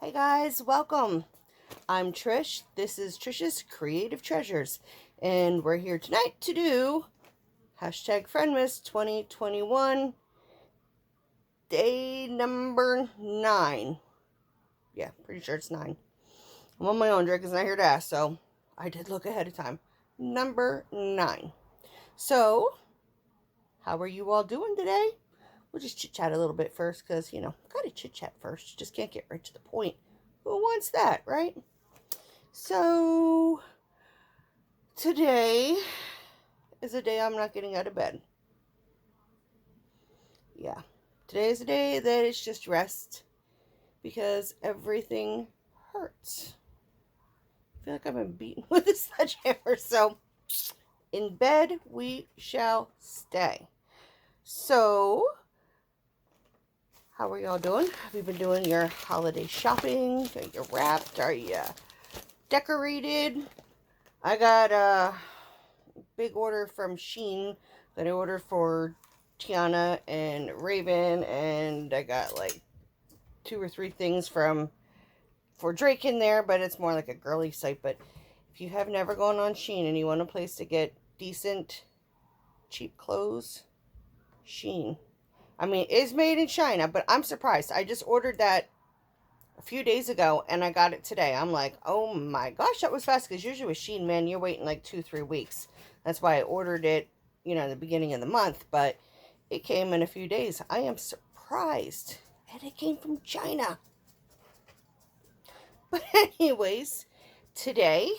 Hey guys, welcome. I'm Trish. This is Trish's Creative Treasures, and we're here tonight to do hashtag Friendmas 2021 day number 9. Yeah, pretty sure it's 9. I'm on my own. Drake is not here to ask, so I did look ahead of time. Number 9. So, how are you all doing today? We'll just chit-chat a little bit first, because, gotta chit-chat first. You just can't get right to the point. Who wants that, right? So, today is a day I'm not getting out of bed. Yeah. Today is a day that it's just rest, because everything hurts. I feel like I've been beaten with a sledgehammer, so in bed we shall stay. So, how are y'all doing? Have you been doing your holiday shopping? Are you wrapped? Are you decorated? I got a big order from Shein that I ordered for Tiana and Raven, and I got like 2 or 3 things for Drake in there, but it's more like a girly site. But if you have never gone on Shein and you want a place to get decent, cheap clothes, Shein. I mean, it's made in China, but I'm surprised. I just ordered that a few days ago, and I got it today. I'm like, oh my gosh, that was fast, because usually with Shein, man, you're waiting like 2-3 weeks. That's why I ordered it, in the beginning of the month, but it came in a few days. I am surprised, and it came from China. But anyways, today,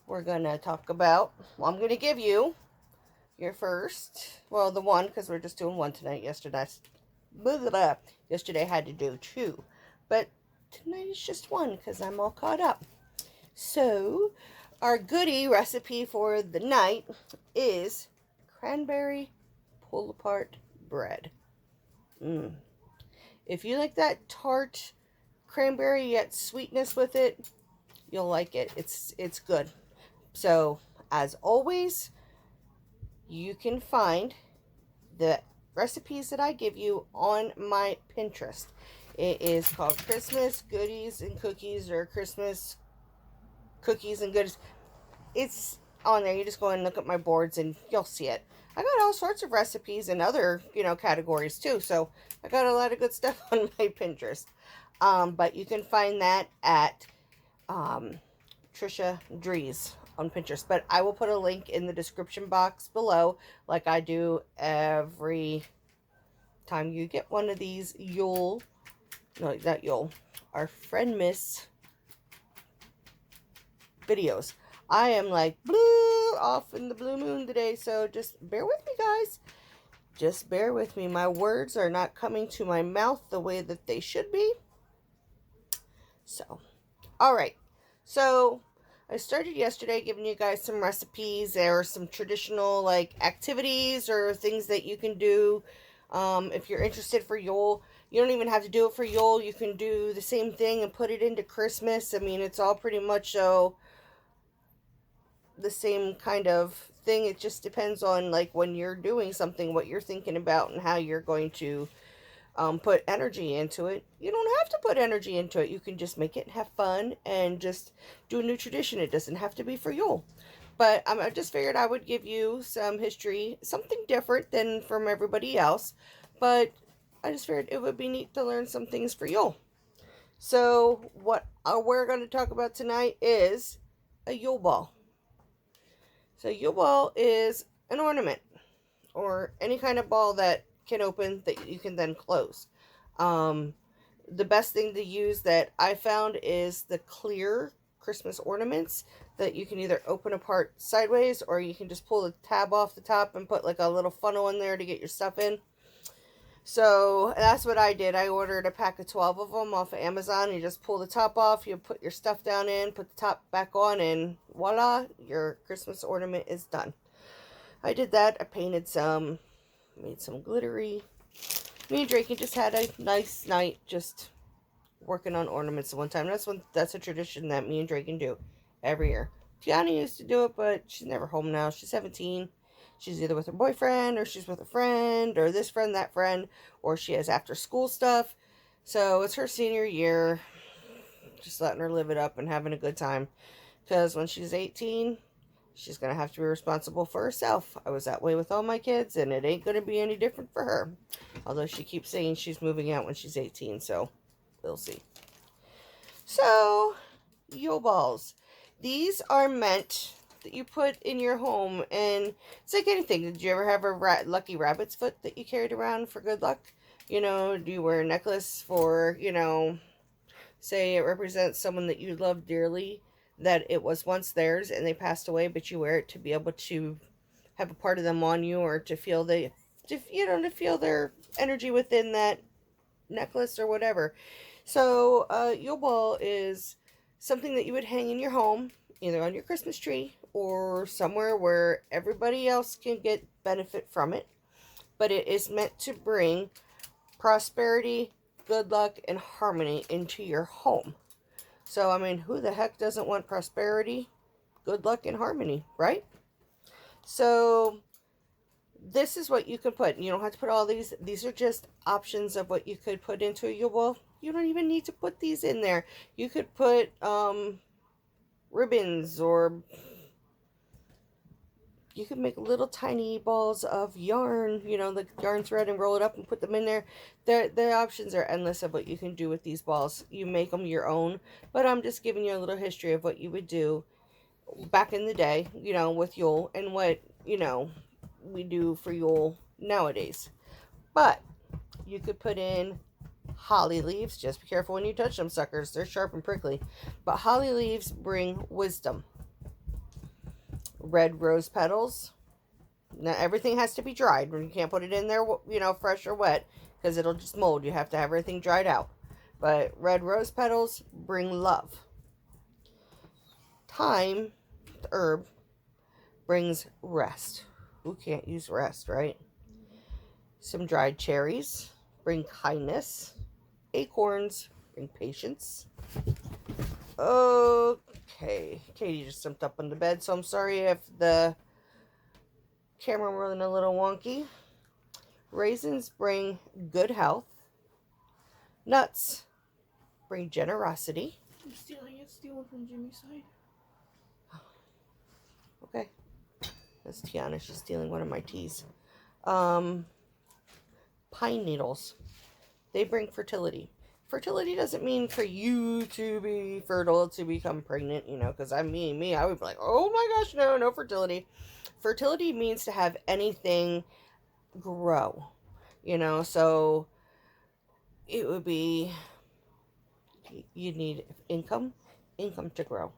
we're going to talk about, I'm going to give you your first, the one, because we're just doing one tonight. Yesterday I had to do 2, but tonight is just one, because I'm all caught up. So, our goodie recipe for the night is cranberry pull-apart bread. If you like that tart cranberry yet sweetness with it, you'll like it. It's good. So, as always, you can find the recipes that I give you on my Pinterest. It is called Christmas Goodies and Cookies, or Christmas Cookies and Goodies. It's on there. You just go and look at my boards and you'll see it. I got all sorts of recipes in other, categories too. So I got a lot of good stuff on my Pinterest. But you can find that at Trisha Dries on Pinterest. But I will put a link in the description box below, like I do every time you get one of these our Friendmas videos. I am like off in the blue moon today, so just bear with me, guys. Just bear with me. My words are not coming to my mouth the way that they should be. So, all right. So, I started yesterday giving you guys some recipes or some traditional activities or things that you can do if you're interested for Yule. You don't even have to do it for Yule. You can do the same thing and put it into Christmas. I mean, it's all pretty much the same kind of thing. It just depends on when you're doing something, what you're thinking about, and how you're going to put energy into it. You don't have to put energy into it. You can just make it and have fun and just do a new tradition. It doesn't have to be for Yule. But I just figured I would give you some history, something different than from everybody else. But I just figured it would be neat to learn some things for Yule. So what we're going to talk about tonight is a Yule Ball. So Yule Ball is an ornament, or any kind of ball that can open that you can then close. The best thing to use that I found is the clear Christmas ornaments that you can either open apart sideways, or you can just pull the tab off the top and put a little funnel in there to get your stuff in. So that's what I did. I ordered a pack of 12 of them off of Amazon. You just pull the top off, you put your stuff down in, put the top back on, and voila, your Christmas ornament is done. I did that. I painted some, made some glittery. Me and Drake just had a nice night just working on ornaments at one time. That's a tradition that me and Drake can do every year. Tiana used to do it, but she's never home now. She's 17. She's either with her boyfriend, or she's with a friend, or this friend, that friend, or she has after school stuff. So it's her senior year. just letting her live it up and having a good time. Because when she's 18, she's going to have to be responsible for herself. I was that way with all my kids, and it ain't going to be any different for her. Although she keeps saying she's moving out when she's 18, so we'll see. So, Yule Balls. These are meant that you put in your home, and it's like anything. Did you ever have a lucky rabbit's foot that you carried around for good luck? You know, do you wear a necklace for, you know, say it represents someone that you love dearly, that it was once theirs and they passed away, but you wear it to be able to have a part of them on you, or to feel to feel their energy within that necklace or whatever. So, Yule Ball is something that you would hang in your home, either on your Christmas tree or somewhere where everybody else can get benefit from it. But it is meant to bring prosperity, good luck, and harmony into your home. So, I mean, who the heck doesn't want prosperity, good luck, and harmony, right? So, this is what you can put. You don't have to put all these. These are just options of what you could put into a Yule Ball. You don't even need to put these in there. You could put ribbons, or you could make little tiny balls of yarn, you know, the yarn thread, and roll it up and put them in there. The options are endless of what you can do with these balls. You make them your own, but I'm just giving you a little history of what you would do back in the day, you know, with Yule, and what, you know, we do for Yule nowadays. But you could put in holly leaves. Just be careful when you touch them suckers. They're sharp and prickly. But holly leaves bring wisdom. Red rose petals. Now, everything has to be dried. You can't put it in there, you know, fresh or wet, because it'll just mold. You have to have everything dried out. But red rose petals bring love. Thyme, the herb, brings rest. Who can't use rest, right? Some dried cherries bring kindness. Acorns bring patience. Okay, Katie just jumped up on the bed, so I'm sorry if the camera running a little wonky. Raisins bring good health. Nuts bring generosity. I'm stealing it. Stealing from Jimmy's side. Okay. That's Tiana. She's stealing one of my teas. Pine needles. They bring fertility. Fertility doesn't mean for you to be fertile, to become pregnant, you know, because I would be like, oh my gosh, no fertility. Fertility means to have anything grow, you know, so it would be, you need income to grow.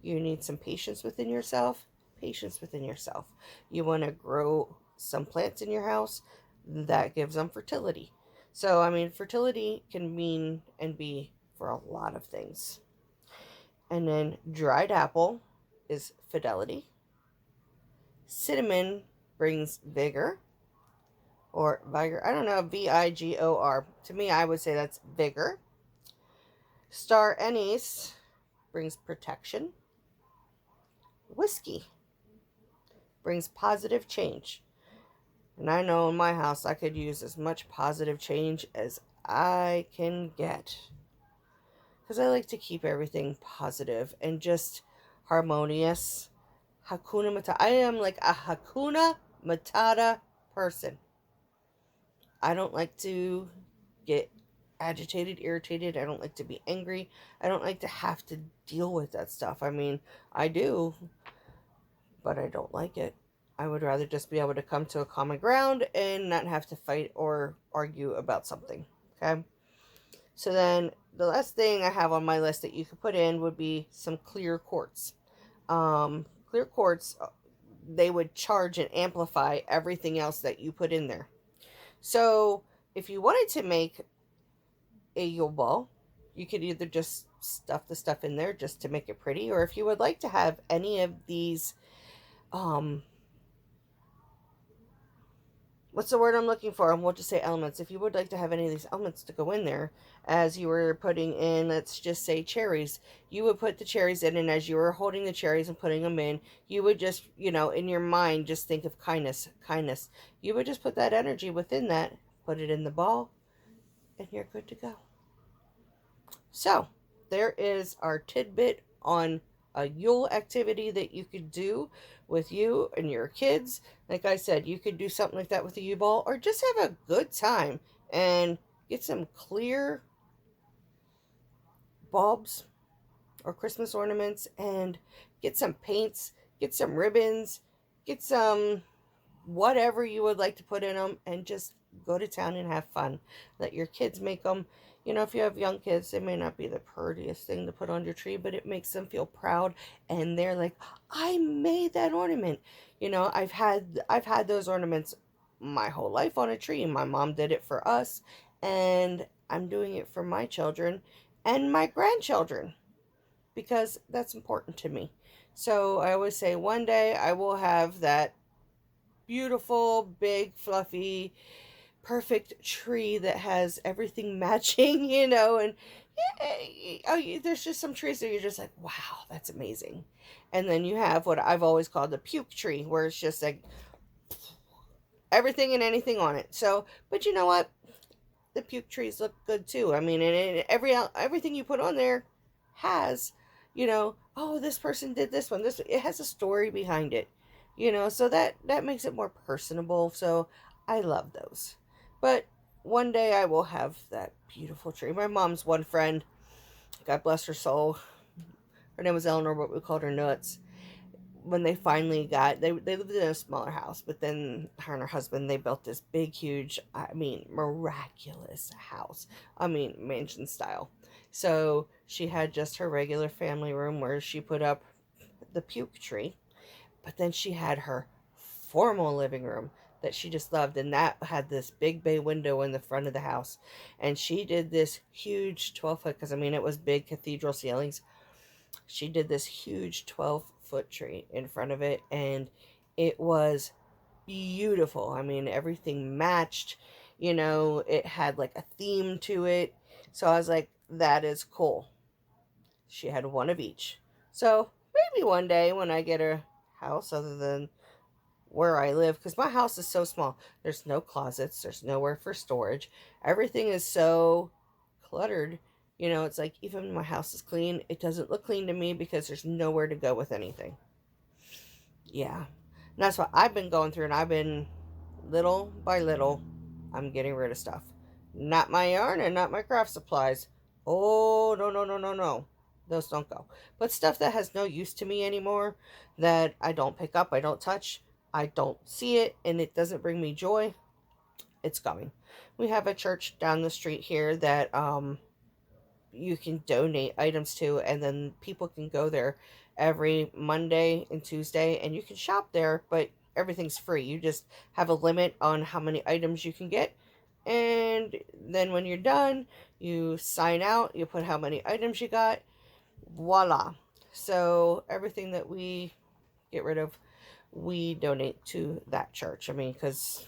You need some patience within yourself. You want to grow some plants in your house, that gives them fertility. So, I mean, fertility can mean and be for a lot of things. And then dried apple is fidelity. Cinnamon brings vigor. Or vigor. I don't know, Vigor. To me, I would say that's vigor. Star anise brings protection. Whiskey brings positive change. And I know in my house I could use as much positive change as I can get. Because I like to keep everything positive and just harmonious. Hakuna Matata. I am like a Hakuna Matata person. I don't like to get agitated, irritated. I don't like to be angry. I don't like to have to deal with that stuff. I mean, I do, but I don't like it. I would rather just be able to come to a common ground and not have to fight or argue about something. Okay? So then the last thing I have on my list that you could put in would be some clear quartz. Clear quartz, they would charge and amplify everything else that you put in there. So if you wanted to make a Yule Ball, you could either just stuff the stuff in there just to make it pretty, or if you would like to have any of these, what's the word I'm looking for? And we'll just say elements. If you would like to have any of these elements to go in there, as you were putting in, let's just say cherries, you would put the cherries in, and as you were holding the cherries and putting them in, you would just, you know, in your mind, just think of kindness. You would just put that energy within that, put it in the ball, and you're good to go. So, there is our tidbit on a Yule activity that you could do with you and your kids. Like I said, you could do something like that with the Yule Ball, or just have a good time and get some clear bulbs or Christmas ornaments and get some paints, get some ribbons, get some whatever you would like to put in them, and just go to town and have fun. Let your kids make them. You know, if you have young kids, they may not be the prettiest thing to put on your tree, but it makes them feel proud, and they're like, I made that ornament. You know, I've had those ornaments my whole life on a tree. My mom did it for us, and I'm doing it for my children and my grandchildren because that's important to me. So I always say one day I will have that beautiful, big, fluffy, perfect tree that has everything matching, you know, and there's just some trees that you're just like, wow, that's amazing. And then you have what I've always called the puke tree, where it's just like everything and anything on it. So, but you know what? The puke trees look good too. I mean, and everything you put on there has, you know, oh, this person did this one. This it has a story behind it, you know, so that makes it more personable. So I love those. But one day I will have that beautiful tree. My mom's one friend, God bless her soul. Her name was Eleanor, but we called her Nuts. When they finally got, they lived in a smaller house, but then her and her husband, they built this big, huge, I mean, miraculous house. I mean, mansion style. So she had just her regular family room where she put up the puke tree, but then she had her formal living room that she just loved, and that had this big bay window in the front of the house. And she did this huge 12-foot, because I mean, it was big cathedral ceilings. She did this huge 12-foot tree in front of it, and it was beautiful. I mean, everything matched, you know, it had like a theme to it. So I was like, that is cool. She had one of each. So maybe one day when I get a house other than where I live, because my house is so small, there's no closets, there's nowhere for storage. Everything is so cluttered. You know, it's like even when my house is clean, it doesn't look clean to me because there's nowhere to go with anything. Yeah. And that's what I've been going through, and I've been little by little, I'm getting rid of stuff. Not my yarn and not my craft supplies. Oh, no, no, no, no, no. Those don't go. But stuff that has no use to me anymore, that I don't pick up, I don't touch, I don't see it, and it doesn't bring me joy, it's going. We have a church down the street here that you can donate items to, and then people can go there every Monday and Tuesday, and you can shop there, but everything's free. You just have a limit on how many items you can get, and then when you're done, you sign out, you put how many items you got, voila. So everything that we get rid of, we donate to that church. I mean, because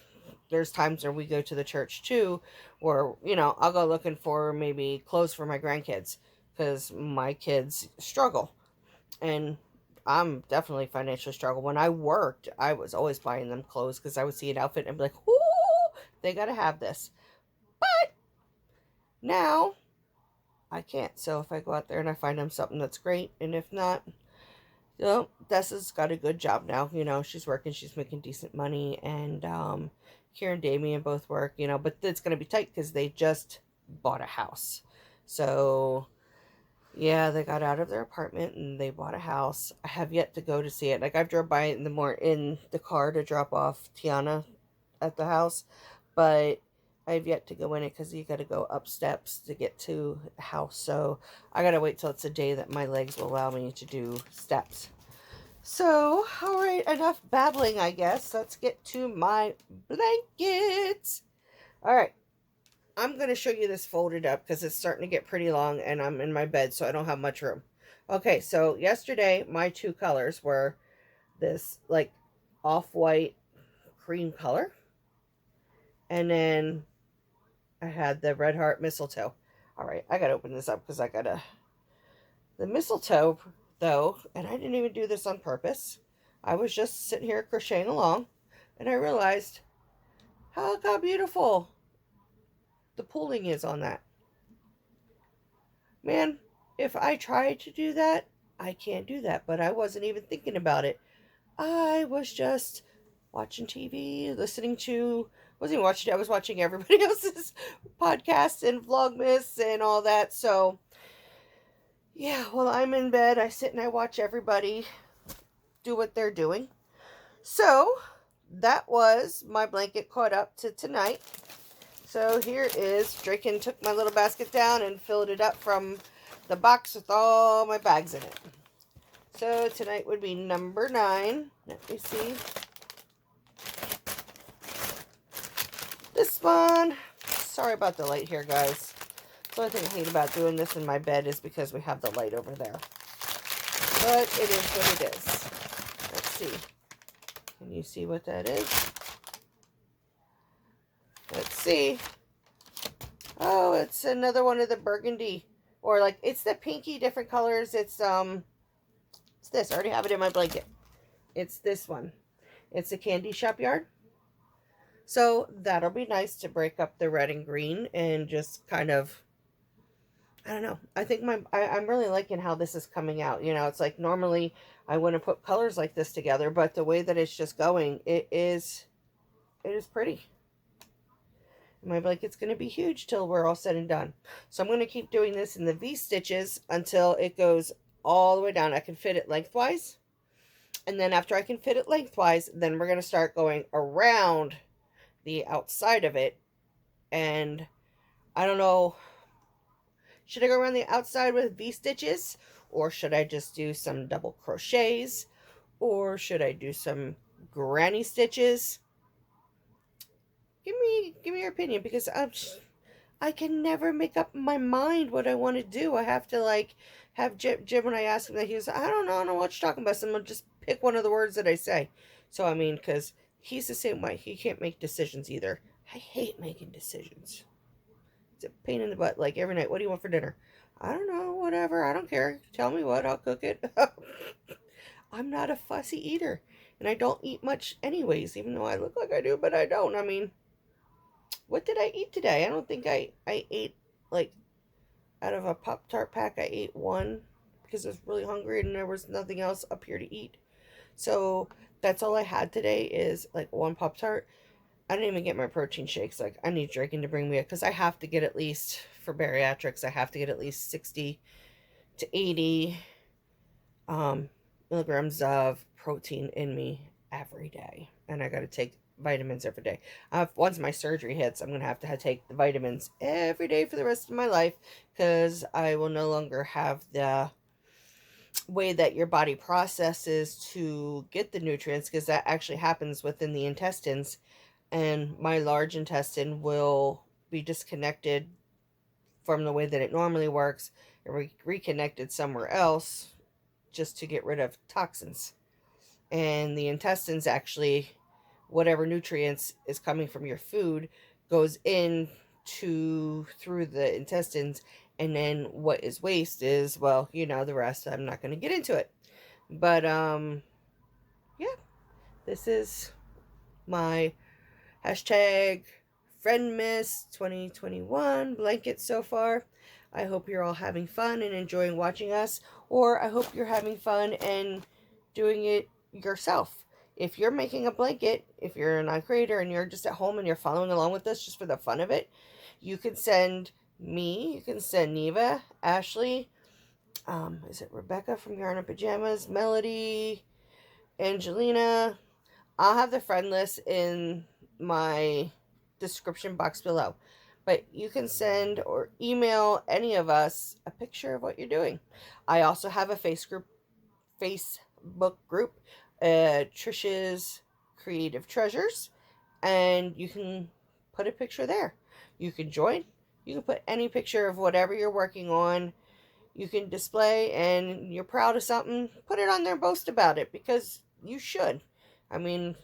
there's times where we go to the church too, where, you know, I'll go looking for maybe clothes for my grandkids because my kids struggle. And I'm definitely financially struggle. When I worked, I was always buying them clothes because I would see an outfit and be like, ooh, they got to have this. But now I can't. So if I go out there and I find them something that's great, and if not, you know, Dessa's got a good job now. You know, she's working, she's making decent money, and Kira and Damien both work, you know, but it's going to be tight because they just bought a house. So, yeah, they got out of their apartment and they bought a house. I have yet to go to see it. Like, I've drove by it in the car to drop off Tiana at the house, but I've yet to go in it because you got to go up steps to get to the house. So I got to wait till it's a day that my legs will allow me to do steps. So, all right, enough babbling, I guess. Let's get to my blankets. All right, I'm going to show you this folded up because it's starting to get pretty long and I'm in my bed, so I don't have much room. Okay, so yesterday, my two colors were this, like, off-white cream color, and then I had the red heart mistletoe. All right, I got to open this up because I got to... The mistletoe, though, and I didn't even do this on purpose. I was just sitting here crocheting along, and I realized how beautiful the pooling is on that. Man, if I try to do that, I can't do that. But I wasn't even thinking about it. I was just watching TV, listening to, wasn't even watching, I was watching everybody else's podcasts and Vlogmas and all that. So, yeah, while I'm in bed, I sit and I watch everybody do what they're doing. So, that was my blanket caught up to tonight. So, here is, Draken took my little basket down and filled it up from the box with all my bags in it. So, tonight would be number 9. Let me see. This one, sorry about the light here, guys. The only thing I hate about doing this in my bed is because we have the light over there. But it is what it is. Let's see. Can you see what that is? Let's see. Oh, it's another one of the burgundy. Or like, it's the pinky, different colors. It's this. I already have it in my blanket. It's this one. It's a Candy Shop Yard. So that'll be nice to break up the red and green and just kind of, I don't know. I think I'm really liking how this is coming out. You know, it's like normally I wouldn't put colors like this together, but the way that it's just going, it is pretty. My blanket's going to be huge till we're all said and done. So I'm going to keep doing this in the V stitches until it goes all the way down. I can fit it lengthwise. And then after I can fit it lengthwise, then we're going to start going around the outside of it. And I don't know, should I go around the outside with V stitches? Or should I just do some double crochets? Or should I do some granny stitches? Give me your opinion, because I can never make up my mind what I want to do. I have to like have Jim when I ask him that, he was, I don't know what you're talking about. So I'm gonna just pick one of the words that I say. So I mean, because he's the same way. He can't make decisions either. I hate making decisions. It's a pain in the butt. Like every night, what do you want for dinner? I don't know. Whatever. I don't care. Tell me what. I'll cook it. I'm not a fussy eater, and I don't eat much anyways. Even though I look like I do, but I don't. I mean, what did I eat today? I don't think I ate, like, out of a Pop-Tart pack, I ate one because I was really hungry and there was nothing else up here to eat. So that's all I had today is like one Pop-Tart. I didn't even get my protein shakes. Like, I need Draken to bring me it because I have to get at least, for bariatrics, I have to get at least 60 to 80 milligrams of protein in me every day. And I got to take vitamins every day. Once my surgery hits, I'm going to have take the vitamins every day for the rest of my life because I will no longer have the way that your body processes to get the nutrients, because that actually happens within the intestines, and my large intestine will be disconnected from the way that it normally works and reconnected somewhere else just to get rid of toxins. And the intestines actually, whatever nutrients is coming from your food goes in through the intestines, and then what is waste is, well, you know, the rest. I'm not going to get into it, but yeah, this is my hashtag Friendmas 2021 blanket so far. I hope you're all having fun and enjoying watching us, or I hope you're having fun and doing it yourself. If you're making a blanket, if you're a non-creator and you're just at home and you're following along with us just for the fun of it, you can send me, you can send Neva, Ashley, is it Rebecca from Yarn and Pajamas, Melody, Angelina. I'll have the friend list in my description box below. But you can send or email any of us a picture of what you're doing. I also have a Facebook group, Trisha's Creative Treasures, and you can put a picture there. You can join. You can put any picture of whatever you're working on. You can display, and you're proud of something, put it on there, boast about it, because you should. I mean,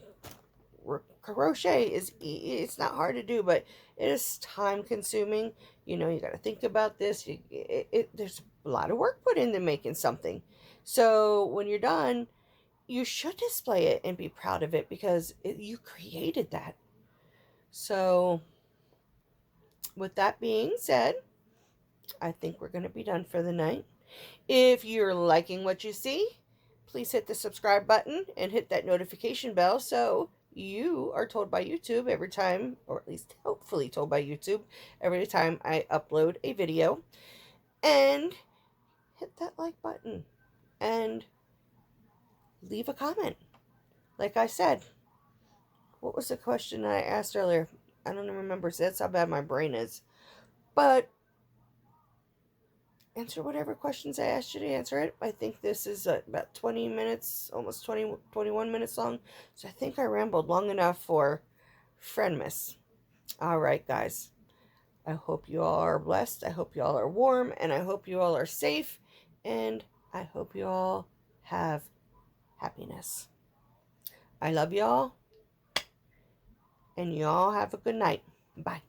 crochet it's not hard to do, but it is time consuming. You know, you got to think about this. There's a lot of work put into making something. So when you're done, you should display it and be proud of it, because you created that. So with that being said, I think we're going to be done for the night. If you're liking what you see, please hit the subscribe button and hit that notification bell so you are told by YouTube every time, or at least hopefully told by YouTube every time I upload a video. And hit that like button and leave a comment. Like I said, what was the question I asked earlier? I don't even remember. So that's how bad my brain is. But answer whatever questions I asked you to answer it. I think this is about 20 minutes, almost 21 minutes long. So I think I rambled long enough for Friendmas. All right, guys. I hope you all are blessed. I hope you all are warm. And I hope you all are safe. And I hope you all have happiness. I love y'all. And y'all have a good night. Bye.